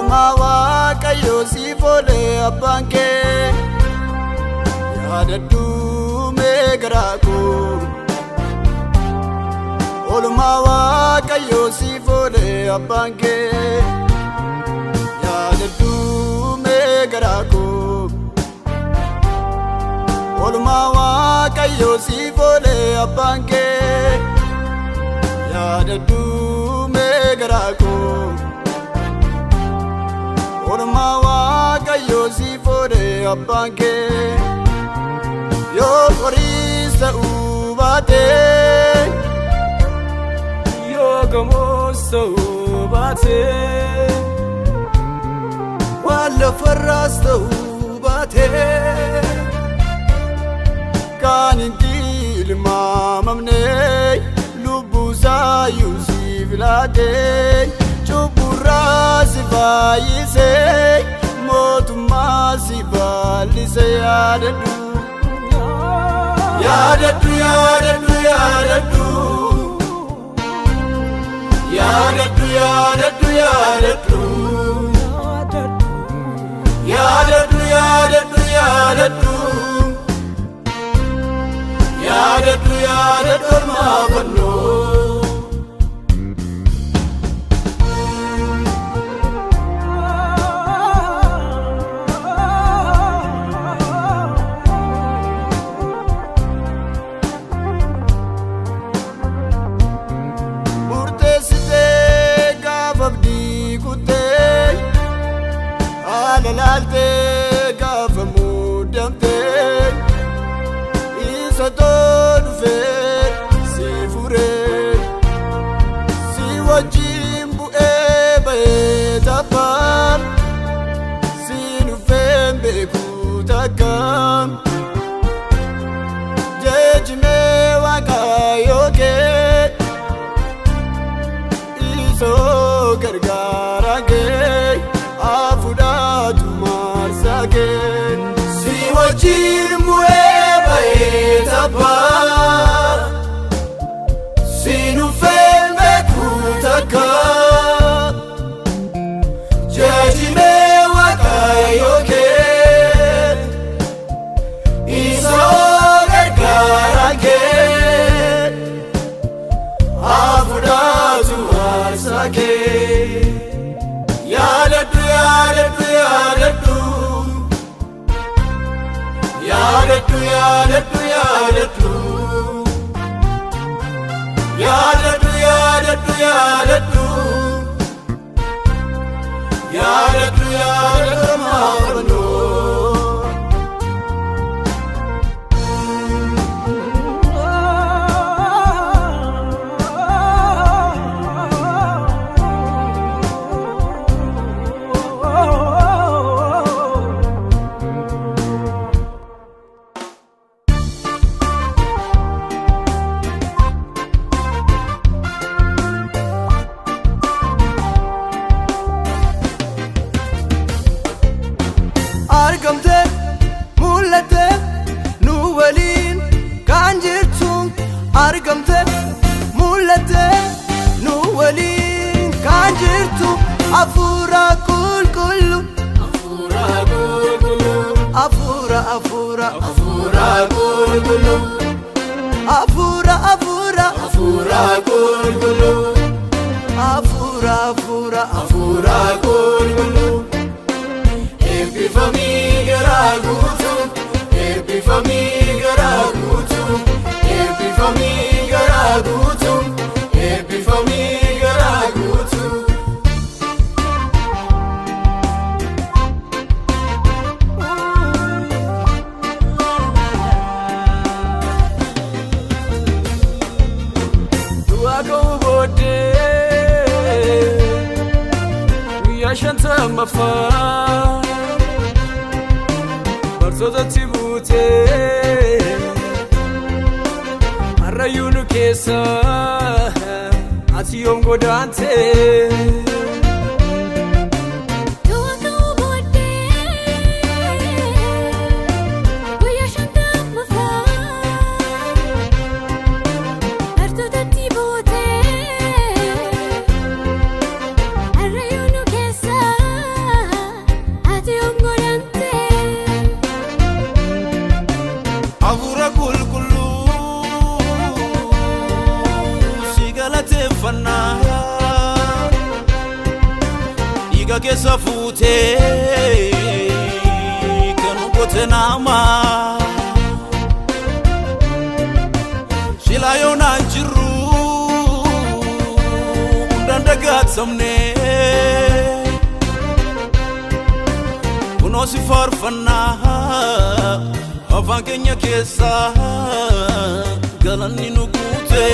Olmaa Waaqayyoo siif oolee abbaan kee yaadadhu mee garaa koo. Olmaa Waaqayyoo siif oolee abbaan kee yaadadhu mee garaa koo. Olmaa Waaqayyoo siif oolee abbaan kee yaadadhu mee garaa koo. Olmaa Waaqayyoo siif oolee abbaan kee yoo horiis ta'uu baatee yoo gamoos ta'uu baatee waan lafarraas ta'uu baatee kan hin tilmaamamne lubbuusaayyuu siif laatee cubburraa si fayyisee mootummaa si bal'isee yaadadhu yaadadhu yaadadhu yaadadhu yaadadhu yaadadhu yaadadhu yaadadhu yaadadhu yaadadhu yaadadhu yaadadhu olmaa fannoo. Laaltee gaafa muudamtee isa tolfee si furee si wajjin bu'ee bahee tapham si dhufeen beekuu takkam jejjimee Waaqayyoo kee isoo gargaara kee afuudhaatu marsakee si wajjin bu'ee bahee tapham si dhufeen beekuu takkam jejjimee Waaqayyoo kee isoo gargaara kee afuudhaatu marsakee. Yaadadhu yaadadhu yaadadhu yaadadhu yaadadhu yaadadhu yaadadhu yaadadhu yaadadhu yaadadhu yaadadhu maafannoo. Argamte mul'atte nu waliin kan jirtu argamte mul'atte nu waliin kan jirtu hafuura qulqullu hafuura qulqullu hafuura hafuura hafuura qulqullu hafuura hafuura hafuura qulqullu hafuura hafuura hafuura qulqullu. Eebbifamii garaa guutuu eebbifamii garaa guutuu eebbifamii garaa guutuu eebbifamii garaa guutuu. Du'a ka'uu booddee guyyaa shantamaffaa barsootatti buutee harrayyuu nu keessa ati yoom godaantee. Arrayunu kesa dhiiga keessa fuutee kan gote nama shilaayona jiru dandagatsamne kuno si farfanna afaan keenya keessa galanni nu guute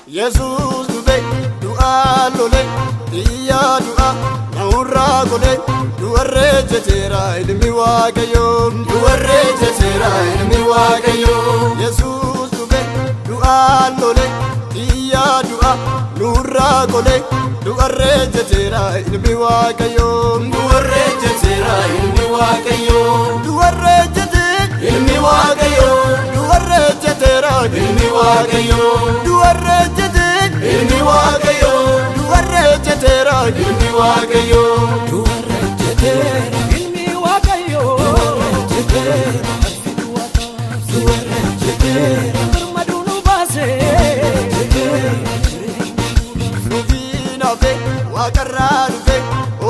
Jesus dube dua lole iya dua naura gole duarre jetera ilmi wagayo duarre jetera ilmi wagayo Jesus dube dua lole iya dua naura gole duarre jetera ilmi wagayo duarre jetera ilmi wagayo duarre jetera ilmi wagayo duarre jetera ilmi wagayo duarre ilmi wagayo duarre jetera ilmi wagayo duarre jetera ilmi wagayo duarre jetera madunu base nubina fe wakarra fe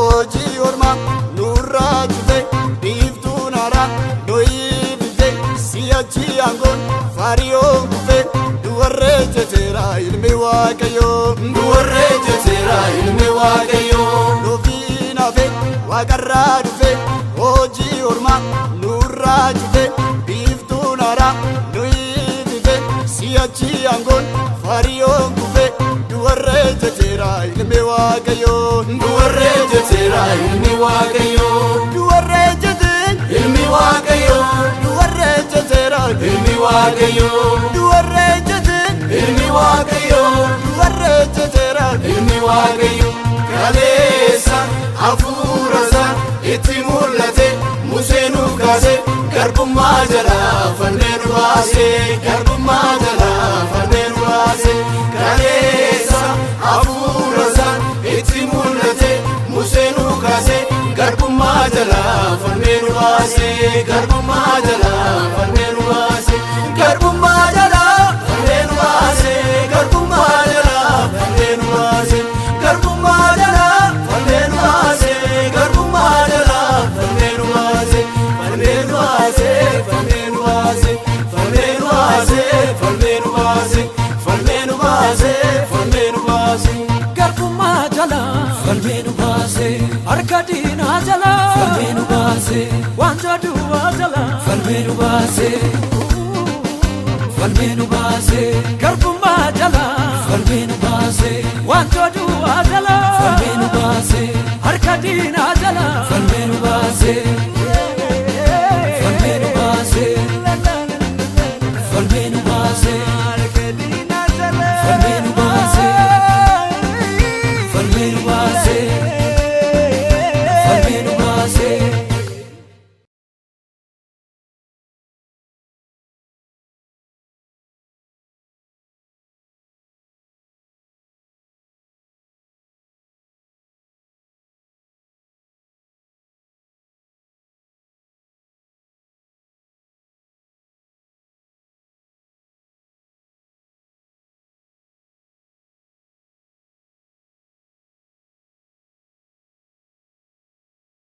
oji orma nurra fe diftunara doibe siachi angon fario fe duarre jetera ilmi wagayo duarre jetera ilmi wagayo nubina fe wakarra fe oji orma nurra fe diftunara doibe siachi angon fario fe duarre jetera ilmi wagayo duarre jetera ilmi wagayo duarre jetera ilmi wagayo duarre jetera ilmi wagayo duarre jetera ilmi wagayo duarre jetera ilmi wagayo kalesa afurasa itimulate musenu kase garbumma jala fanneru ase garbumma jala fanneru ase kalesa afurasa itimulate musenu kase garbumma jala fanneru ase garbumma jala fanneru ase garbumma jala fanneru ase garbumma jala fanneru ase garbumma jala fanneru ase garbumma jala fanneru ase fanneru ase fanneru ase fanneru ase fanneru ase fanneru ase fanneru ase garbumma jala fanneru ase arkadina jala fanneru ase wanta duwa jala fanneru ase fanneru ase garbumma jala fanneru ase wanta duwa jala fanneru ase arkadina jala fanneru ase fanneru ase fanneru ase arkadina jala fanneru ase fanneru ase